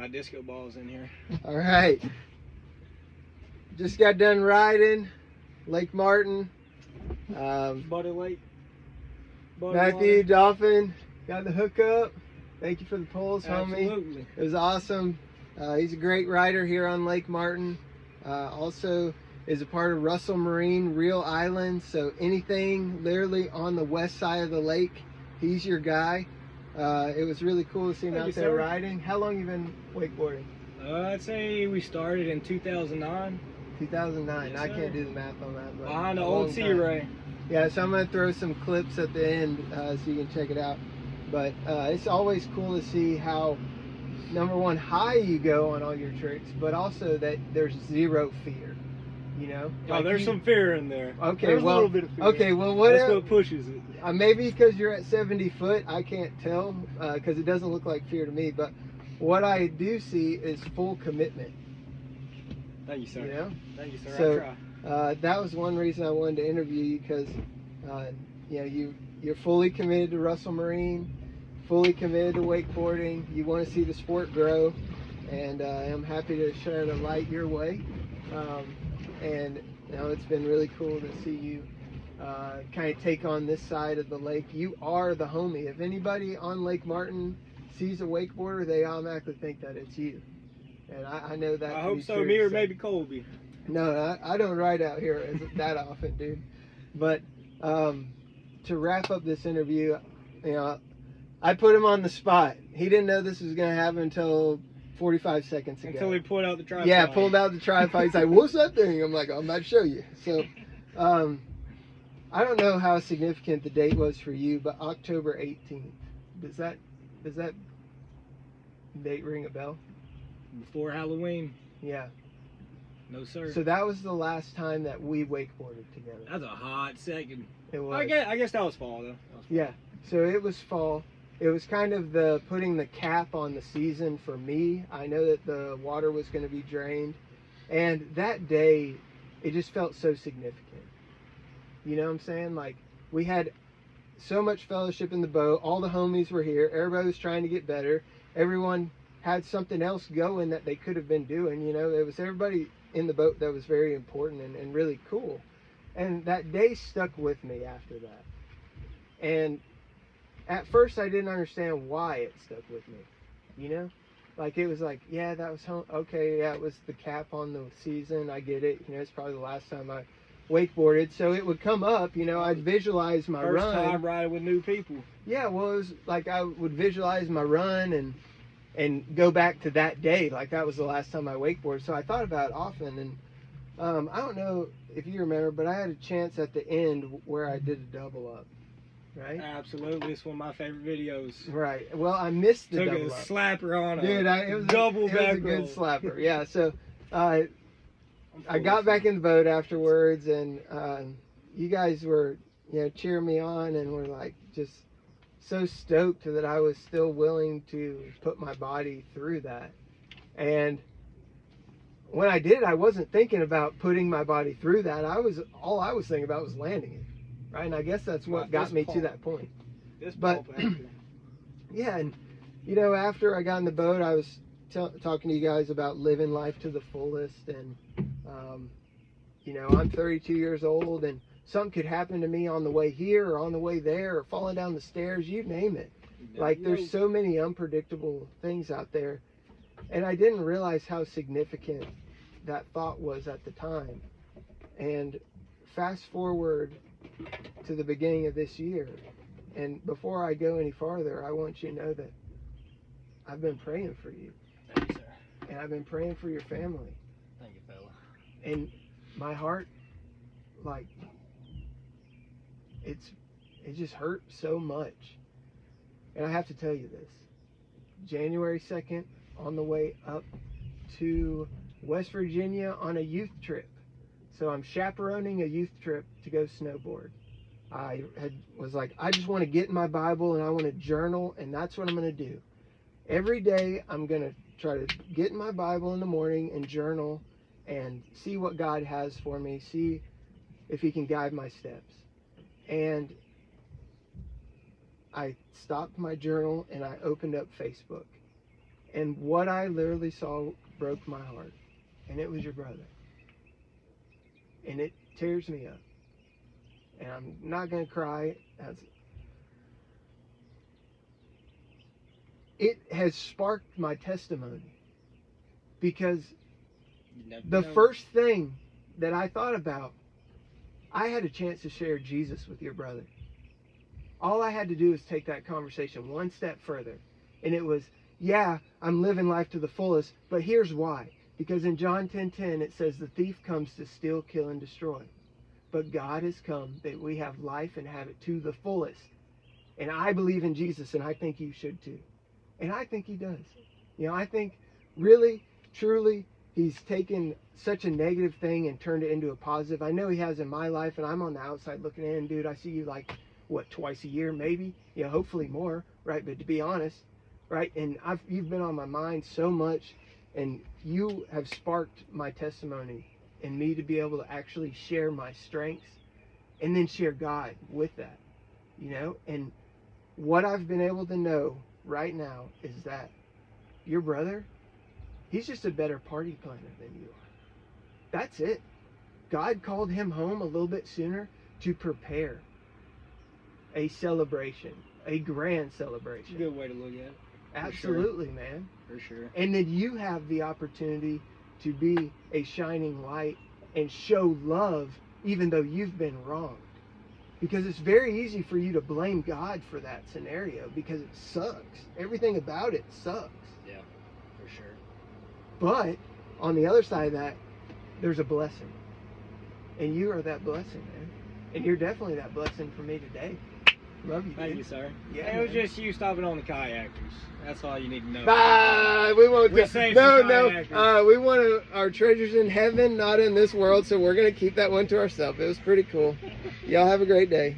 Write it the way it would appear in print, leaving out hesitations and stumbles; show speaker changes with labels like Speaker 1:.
Speaker 1: my disco balls in here.
Speaker 2: All right. Just got done riding Lake Martin.
Speaker 1: Buddy Lake.
Speaker 2: Matthew, Dauphin, got the hookup. Thank you for the pulls, homie.
Speaker 1: Absolutely.
Speaker 2: It was awesome. He's a great rider here on Lake Martin. Also is a part of Russell Marine Real Island. So anything literally on the west side of the lake, he's your guy. It was really cool to see him out there riding. How long you been wakeboarding?
Speaker 1: I'd say we started in 2009.
Speaker 2: 2009.
Speaker 1: Yes,
Speaker 2: I
Speaker 1: sir.
Speaker 2: can't do the math on that. But
Speaker 1: Behind the
Speaker 2: a
Speaker 1: old
Speaker 2: long
Speaker 1: Sea
Speaker 2: time.
Speaker 1: Ray.
Speaker 2: Yeah, so I'm going to throw some clips at the end so you can check it out. But it's always cool to see how, number one, high you go on all your tricks, but also that there's zero fear. You know?
Speaker 1: Oh, there's some fear in there.
Speaker 2: Okay,
Speaker 1: there's
Speaker 2: well,
Speaker 1: a little bit of fear.
Speaker 2: Okay, well,
Speaker 1: that's what pushes it.
Speaker 2: Maybe because you're at 70 foot, I can't tell because it doesn't look like fear to me. But what I do see is full commitment.
Speaker 1: Thank you, sir.
Speaker 2: You know?
Speaker 1: Thank you, sir.
Speaker 2: So,
Speaker 1: I try.
Speaker 2: that was one reason I wanted to interview you because, you know, you're fully committed to Russell Marine, fully committed to wakeboarding. You want to see the sport grow, and I'm happy to share the light your way. And you know, it's been really cool to see you kind of take on this side of the lake. You are the homie. If anybody on Lake Martin sees a wakeboarder, they automatically think that it's you. And I know that.
Speaker 1: I hope so. Me or maybe Colby.
Speaker 2: No, I don't ride out here that often, dude. But to wrap up this interview, you know, I put him on the spot. He didn't know this was going to happen until 45 seconds ago.
Speaker 1: Until he pulled out the tripod.
Speaker 2: Yeah, pulled out the tripod. He's like, "What's that thing?" I'm like, "I'm about to show you." So, I don't know how significant the date was for you, but October 18th. Does that date ring a bell?
Speaker 1: Before Halloween.
Speaker 2: Yeah.
Speaker 1: No, sir.
Speaker 2: So that was the last time that we wakeboarded together.
Speaker 1: That's a hot second.
Speaker 2: It was.
Speaker 1: I guess that was fall, though.
Speaker 2: Yeah. So it was fall. It was kind of the putting the cap on the season for me. I know that the water was going to be drained. And that day, it just felt so significant. You know what I'm saying? Like, we had so much fellowship in the boat. All the homies were here. Everybody was trying to get better. Everyone had something else going that they could have been doing. You know, it was everybody in the boat that was very important and really cool. And that day stuck with me after that. And at first I didn't understand why it stuck with me. You know? Like, it was like, yeah, that was home. Okay, yeah, it was the cap on the season. I get it. You know, it's probably the last time I wakeboarded. So it would come up, you know, I'd visualize my run.
Speaker 1: First time riding with new people.
Speaker 2: Yeah, well, it was like I would visualize my run and go back to that day. Like, that was the last time I wakeboarded. So I thought about it often. And I don't know if you remember, but I had a chance at the end where I did a double up. Right?
Speaker 1: Absolutely. It's one of my favorite videos.
Speaker 2: Right. Well, I missed the
Speaker 1: Took
Speaker 2: double
Speaker 1: a
Speaker 2: up.
Speaker 1: slapper on
Speaker 2: Dude,
Speaker 1: it was a
Speaker 2: good slapper. Yeah, so I got back in the boat afterwards, and you guys were, you know, cheering me on, and were like just so stoked that I was still willing to put my body through that. And when I did, I wasn't thinking about putting my body through that. All I was thinking about was landing it. Right, and I guess that's what got me to that point. But yeah, and you know, after I got in the boat, I was talking to you guys about living life to the fullest, and you know, I'm 32 years old, and something could happen to me on the way here or on the way there or falling down the stairs, you name it. Like, there's so many unpredictable things out there, and I didn't realize how significant that thought was at the time. And fast forward to the beginning of this year, and before I go any farther, I want you to know that I've been praying for you.
Speaker 1: Thank you, sir.
Speaker 2: And I've been praying for your family.
Speaker 1: Thank you, fella.
Speaker 2: And my heart, like, it just hurt so much. And I have to tell you this. January 2nd, on the way up to West Virginia on a youth trip. So I'm chaperoning a youth trip to go snowboard. I was like, I just want to get in my Bible and I want to journal, and that's what I'm going to do. Every day I'm going to try to get in my Bible in the morning and journal and see what God has for me, see if he can guide my steps. And I stopped my journal and I opened up Facebook. And what I literally saw broke my heart. And it was your brother. And it tears me up. And I'm not going to cry. It has sparked my testimony. Because the first thing that I thought about, I had a chance to share Jesus with your brother. All I had to do was take that conversation one step further. And it was, yeah, I'm living life to the fullest, but here's why. Because in John 10:10, it says the thief comes to steal, kill, and destroy. But God has come that we have life and have it to the fullest. And I believe in Jesus, and I think you should too. And I think he does. You know, I think really, truly, he's taken such a negative thing and turned it into a positive. I know he has in my life, and I'm on the outside looking in. Dude, I see you like, what, twice a year maybe? You know, hopefully more, right? But to be honest, right? And you've been on my mind so much, and you have sparked my testimony and me to be able to actually share my strengths and then share God with that, you know? And what I've been able to know right now is that your brother, he's just a better party planner than you are. That's it. God called him home a little bit sooner to prepare a celebration, a grand celebration.
Speaker 1: Good way to look at it.
Speaker 2: Absolutely, man.
Speaker 1: For sure.
Speaker 2: And then you have the opportunity to be a shining light and show love even though you've been wronged. Because it's very easy for you to blame God for that scenario because it sucks. Everything about it sucks.
Speaker 1: Yeah, for sure.
Speaker 2: But on the other side of that, there's a blessing. And you are that blessing, man. And you're definitely that blessing for me today. Love you,
Speaker 1: Thank
Speaker 2: dude.
Speaker 1: you, sir.
Speaker 2: Yeah,
Speaker 1: it was
Speaker 2: man.
Speaker 1: just you stopping on the kayakers. That's all you need to know.
Speaker 2: We won't.
Speaker 1: We saved
Speaker 2: No,
Speaker 1: some
Speaker 2: no.
Speaker 1: kayakers.
Speaker 2: We want our treasures in heaven, not in this world. So we're gonna keep that one to ourselves. It was pretty cool. Y'all have a great day.